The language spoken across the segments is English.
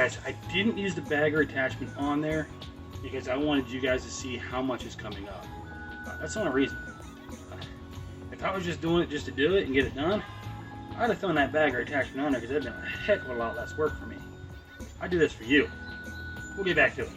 guys, I didn't use the bagger attachment on there because I wanted you guys to see how much is coming up. That's the only reason. If I was just doing it just to do it and get it done, I'd have thrown that bagger attachment on there because that'd been a heck of a lot less work for me. I do this for you. We'll get back to it.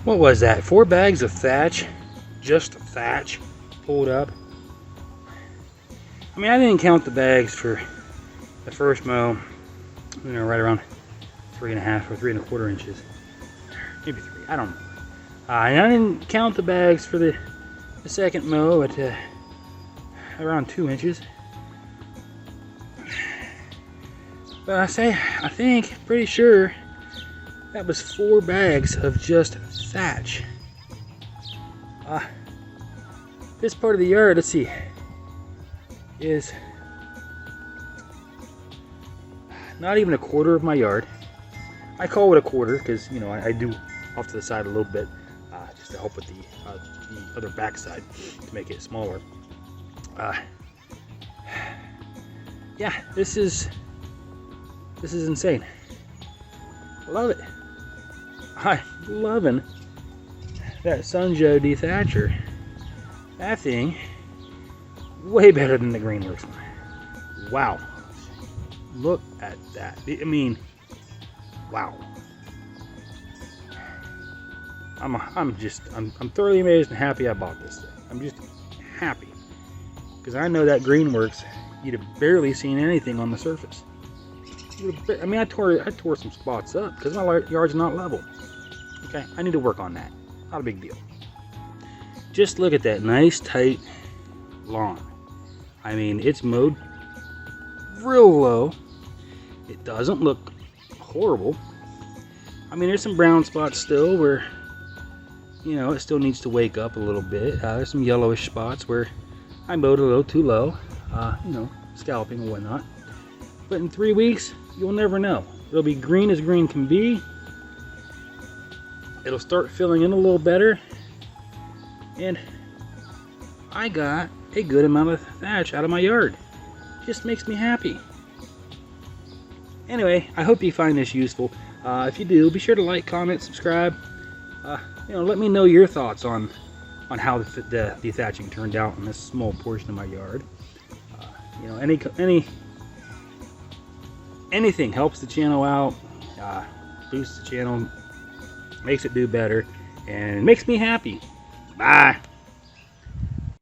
What was that? 4 bags of thatch, just thatch, pulled up. I mean, I didn't count the bags for the first mow, you know, right around 3.5 or 3.25 inches, maybe 3. I don't know. And I didn't count the bags for the second mow at around 2 inches. But I think, pretty sure that was 4 bags of just thatch. This part of the yard, let's see, is not even a quarter of my yard. I call it a quarter because, you know, I do off to the side a little bit just to help with the other back side to make it smaller. Yeah, this is insane. Love it. I'm loving that Sunjoe Dethatcher. That thing, way better than the Greenworks one. Wow. Look at that. I mean, wow. I'm thoroughly amazed and happy I bought this thing. I'm just happy. Because I know that Greenworks, you'd have barely seen anything on the surface. I mean, I tore some spots up because my yard's not level. Okay, I need to work on that. Not a big deal. Just look at that nice, tight lawn. I mean, it's mowed real low. It doesn't look horrible. I mean, there's some brown spots still where, you know, it still needs to wake up a little bit. There's some yellowish spots where I mowed a little too low, you know, scalloping and whatnot. But in 3 weeks, you'll never know. It'll be green as green can be. It'll start filling in a little better. And I got a good amount of thatch out of my yard. Just makes me happy. Anyway, I hope you find this useful. If you do, be sure to like, comment, subscribe. You know, let me know your thoughts on how the dethatching turned out in this small portion of my yard. You know, anything helps the channel out, boosts the channel, makes it do better, and makes me happy. Bye.